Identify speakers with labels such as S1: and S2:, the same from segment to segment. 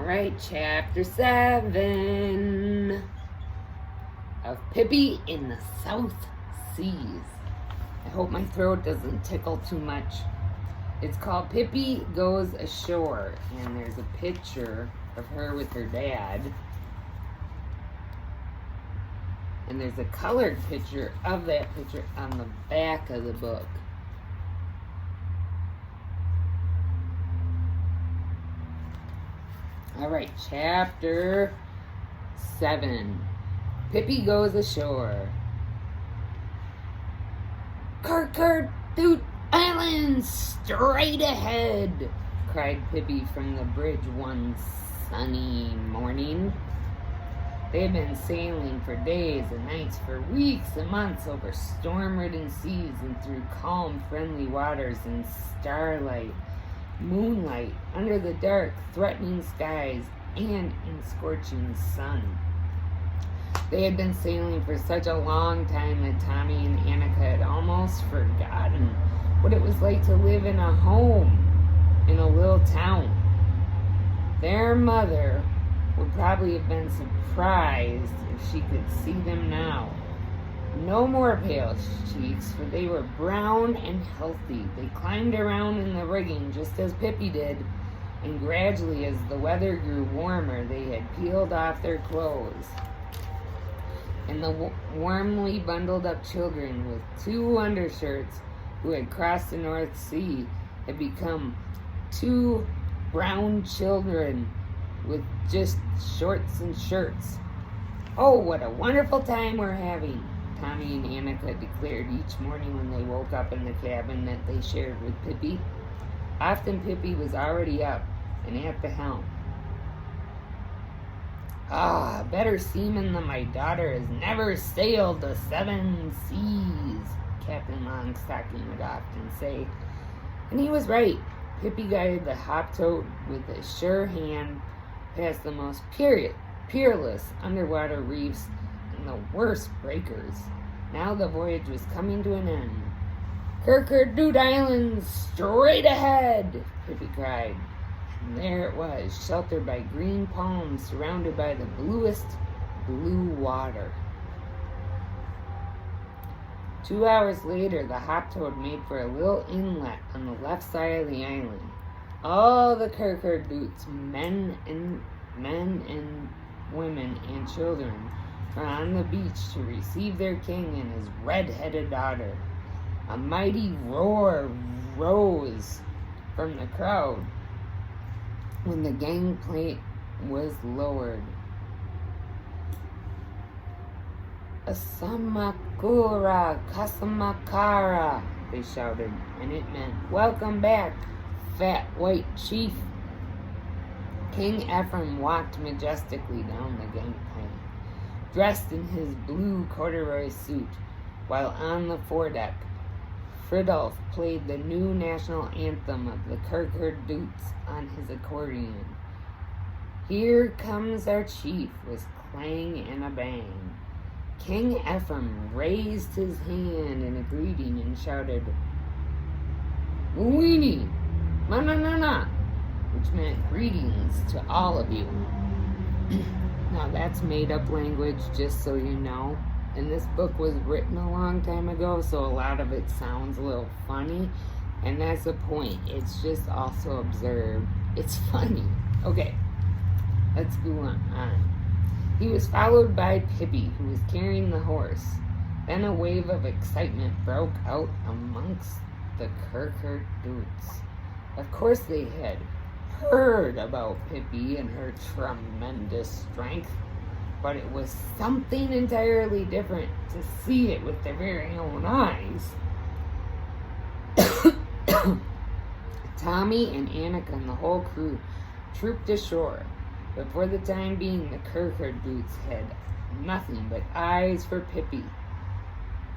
S1: Alright, chapter 7 of Pippi in the South Seas. I hope my throat doesn't tickle too much. It's called Pippi Goes Ashore, and there's a picture of her with her dad. And there's a colored picture of that picture on the back of the book. Alright, chapter 7. Pippi Goes Ashore. Doot Island, straight ahead, cried Pippi from the bridge one sunny morning. They had been sailing for days and nights, for weeks and months, over storm-ridden seas and through calm, friendly waters in starlight, moonlight, under the dark, threatening skies, and in scorching sun. They had been sailing for such a long time that Tommy and Annika had almost forgotten what it was like to live in a home in a little town. Their mother would probably have been surprised if she could see them now. No more pale cheeks, for they were brown and healthy. They climbed around in the rigging just as Pippi did, and gradually, as the weather grew warmer, they had peeled off their clothes. And the warmly bundled up children with 2 undershirts who had crossed the North Sea had become 2 brown children with just shorts and shirts. "Oh, what a wonderful time we're having," Tommy and Annika declared each morning when they woke up in the cabin that they shared with Pippi. Often Pippi was already up and at the helm. "Ah, better seaman than my daughter has never sailed the 7 seas," Captain Longstocking would often say. And he was right. Pippi guided the hop-toad with a sure hand past the most peerless underwater reefs and the worst breakers. Now the voyage was coming to an end. "Doot Island, straight ahead," Pippi cried. And there it was, sheltered by green palms, surrounded by the bluest blue water. 2 hours later, the hop-toad made for a little inlet on the left side of the island. All the Doots, men and women and children, were on the beach to receive their king and his red-headed daughter. A mighty roar rose from the crowd when the gangplank was lowered. "Asamakura Kasamakara," they shouted, and it meant, "Welcome back, fat white chief." King Ephraim walked majestically down the gangplank, dressed in his blue corduroy suit, while on the foredeck, Fridolf played the new national anthem of the Doots on his accordion. "Here comes our chief," was clang and a bang. King Ephraim raised his hand in a greeting and shouted, "Muini, mananana," which meant greetings to all of you. Now that's made-up language, just so you know. And this book was written a long time ago, so a lot of it sounds a little funny. And that's the point. It's just also observed. It's funny. Okay, let's go on. He was followed by Pippi, who was carrying the horse. Then a wave of excitement broke out amongst the Doots. Of course they had heard about Pippi and her tremendous strength, but it was something entirely different to see it with their very own eyes. Tommy and Annika and the whole crew trooped ashore, but for the time being the Doots had nothing but eyes for Pippi.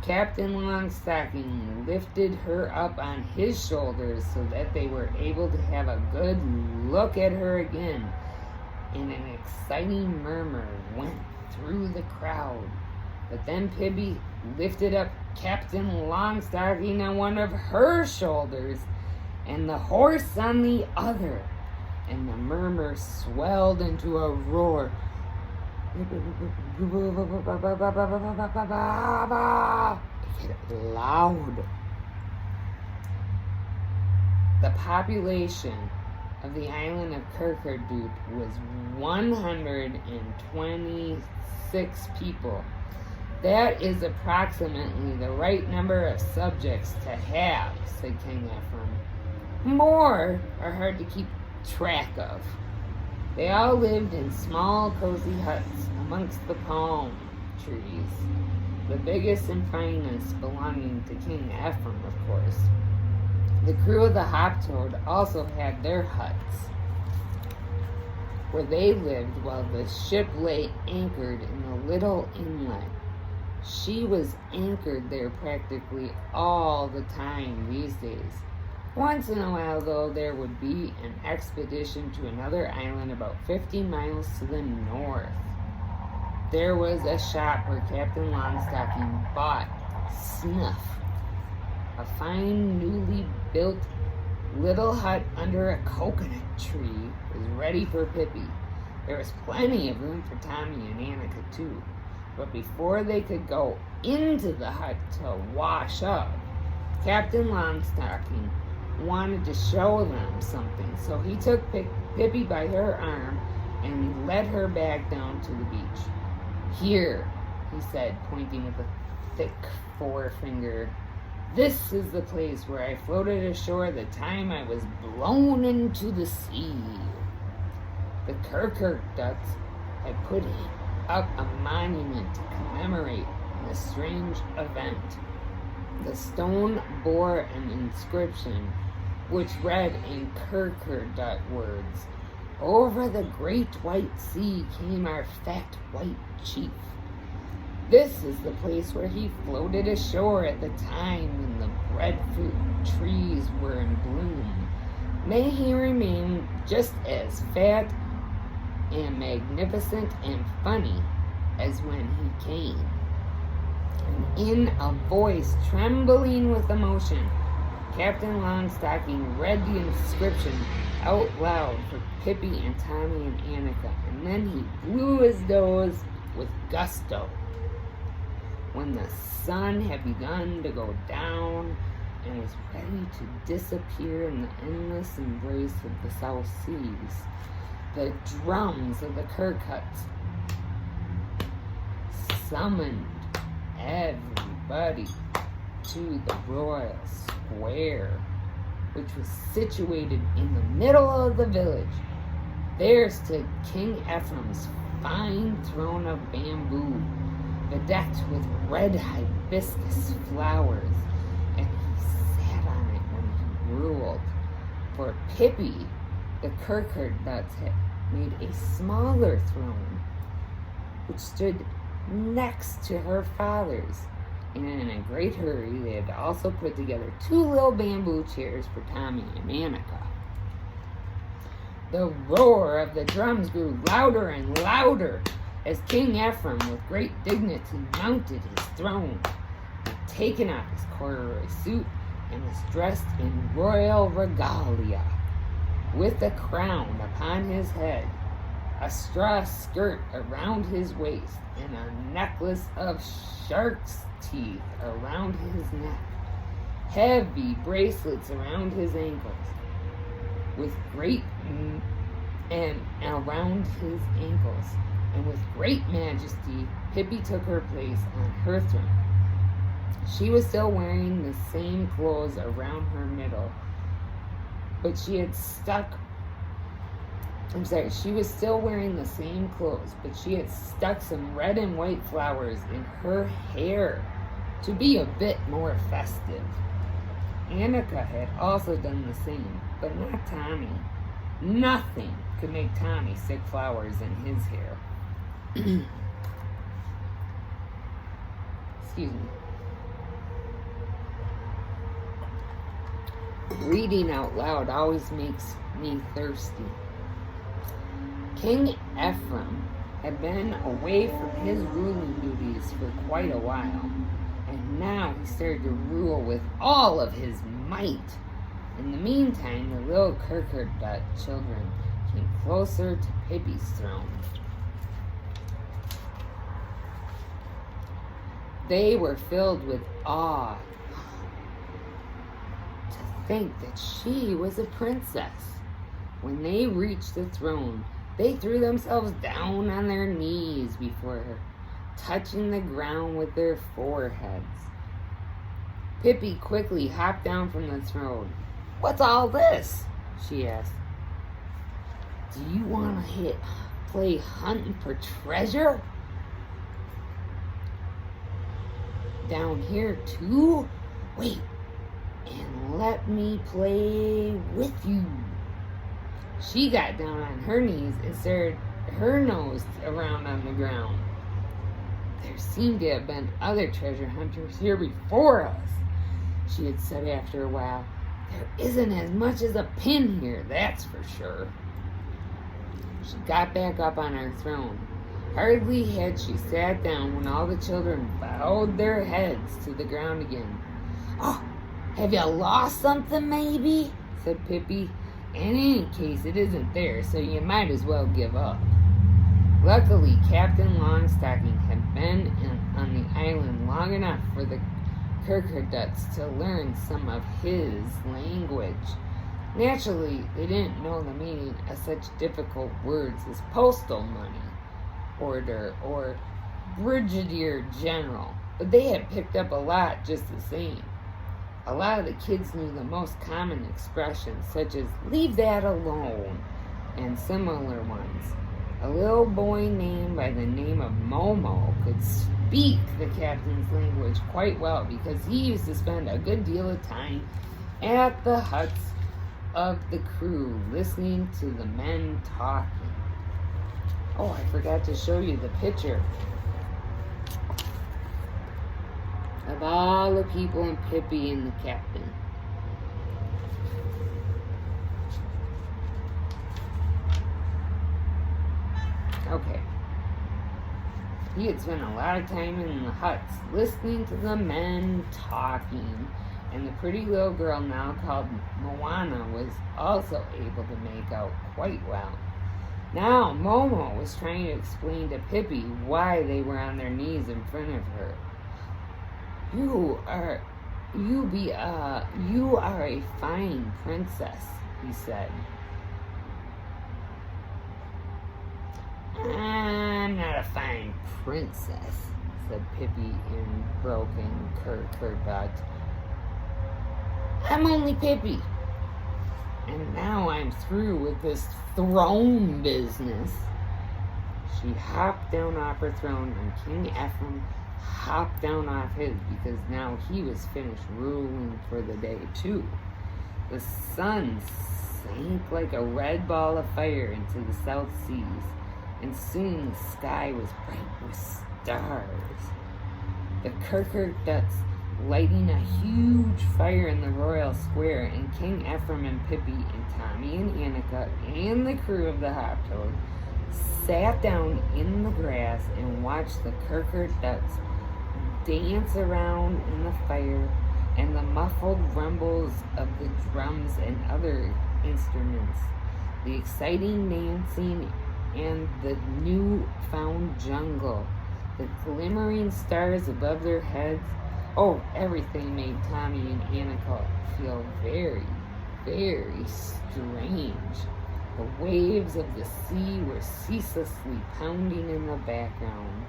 S1: Captain Longstocking lifted her up on his shoulders so that they were able to have a good look at her again, and an exciting murmur went through the crowd. But then Pippi lifted up Captain Longstocking on one of her shoulders and the horse on the other, and the murmur swelled into a roar. It get loud. The population of the island of Kirkardut was 126 people. That is approximately the right number of subjects to have, said King Ephraim. More are hard to keep track of. They all lived in small, cozy huts amongst the palm trees, the biggest and finest belonging to King Ephraim, of course. The crew of the Hoptoad also had their huts, where they lived while the ship lay anchored in a little inlet. She was anchored there practically all the time these days. Once in a while, though, there would be an expedition to another island about 50 miles to the north. There was a shop where Captain Longstocking bought snuff. A fine, newly built little hut under a coconut tree was ready for Pippi. There was plenty of room for Tommy and Annika, too. But before they could go into the hut to wash up, Captain Longstocking wanted to show them something, so he took Pippi by her arm and led her back down to the beach. Here, he said, pointing with a thick forefinger, this is the place where I floated ashore the time I was blown into the sea. The Kirkarduts had put up a monument to commemorate the strange event. The stone bore an inscription which read in Kirkardut words, "Over the great white sea came our fat white chief. This is the place where he floated ashore at the time when the breadfruit trees were in bloom. May he remain just as fat and magnificent and funny as when he came." And in a voice trembling with emotion, Captain Longstocking read the inscription out loud for Pippi and Tommy and Annika, and then he blew his nose with gusto. When the sun had begun to go down and was ready to disappear in the endless embrace of the South Seas, the drums of the Kirkuts summoned everybody to the royal square, which was situated in the middle of the village. There stood King Ephraim's fine throne of bamboo, bedecked with red hibiscus flowers, and he sat on it when he ruled. For Pippi, the Kirkarduts had made a smaller throne, which stood next to her father's, and in a great hurry they had also put together 2 little bamboo chairs for Tommy and Annika. The roar of the drums grew louder and louder as King Ephraim, with great dignity, mounted his throne. He had taken off his corduroy suit and was dressed in royal regalia, with a crown upon his head, a straw skirt around his waist, and a necklace of shark's teeth around his neck, heavy bracelets around his ankles, with great and with great majesty, Pippi took her place on her throne. She was still wearing the same clothes around her middle, but she was still wearing the same clothes, but she had stuck some red and white flowers in her hair to be a bit more festive. Annika had also done the same, but not Tommy. Nothing could make Tommy stick flowers in his hair. Excuse me. Reading out loud always makes me thirsty. King Ephraim had been away from his ruling duties for quite a while, and now he started to rule with all of his might. In the meantime, the little Kirkardut children closer to Pippi's throne. They were filled with awe to think that she was a princess. When they reached the throne, they threw themselves down on their knees before her, touching the ground with their foreheads. Pippi quickly hopped down from the throne. "What's all this?" she asked. "Do you want to play hunting for treasure? Down here too? Wait, and let me play with you." She got down on her knees and stared her nose around on the ground. "There seem to have been other treasure hunters here before us," she had said after a while. "There isn't as much as a pin here, that's for sure." She got back up on her throne. Hardly had she sat down when all the children bowed their heads to the ground again. "Oh, have you lost something maybe?" said Pippi. "In any case, it isn't there, so you might as well give up." Luckily, Captain Longstocking had been on the island long enough for the Kerkerduts to learn some of his language. Naturally, they didn't know the meaning of such difficult words as postal money, order, or brigadier general, but they had picked up a lot just the same. A lot of the kids knew the most common expressions, such as "leave that alone," and similar ones. A little boy named by the name of Momo could speak the captain's language quite well because he used to spend a good deal of time at the huts of the crew listening to the men talking. Oh, I forgot to show you the picture of all the people and Pippi and the captain. Okay. He had spent a lot of time in the huts listening to the men talking, and the pretty little girl now called Moana was also able to make out quite well. Now Momo was trying to explain to Pippi why they were on their knees in front of her. You are a fine princess," he said. "I'm not a fine princess," said Pippi in broken Kerkerdut. "I'm only Pippi. And now I'm through with this throne business." She hopped down off her throne, and King Ephraim hopped down off his because now he was finished ruling for the day too. The sun sank like a red ball of fire into the South Seas, and soon the sky was bright with stars. The Kerkerduts lighting a huge fire in the royal square, and King Ephraim and Pippi and Tommy and Annika and the crew of the Hoptoad sat down in the grass and watched the Kerkerduts dance around in the fire and the muffled rumbles of the drums and other instruments, the exciting dancing and the new-found jungle, the glimmering stars above their heads. Oh, everything made Tommy and Annika feel very, very strange. The waves of the sea were ceaselessly pounding in the background.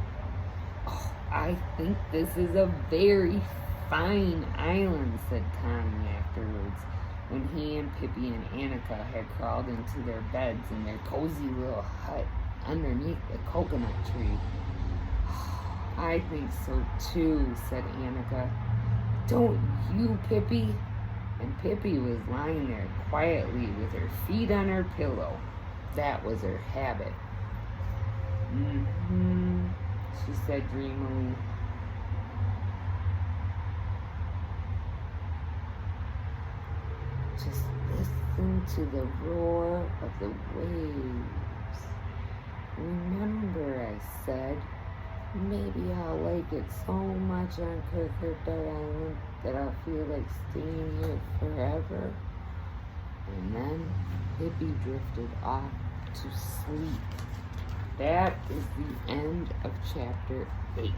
S1: "Oh, I think this is a very fine island," said Tommy afterwards, when he and Pippi and Annika had crawled into their beds in their cozy little hut underneath the coconut tree. "I think so too," said Annika. "Don't you, Pippi?" And Pippi was lying there quietly with her feet on her pillow. That was her habit. "Mm-hmm," she said dreamily. "Just listen to the roar of the waves. Remember," I said, "maybe I'll like it so much on Kerkerdut Island that I'll feel like staying here forever." And then Pippi drifted off to sleep. That is the end of chapter 8.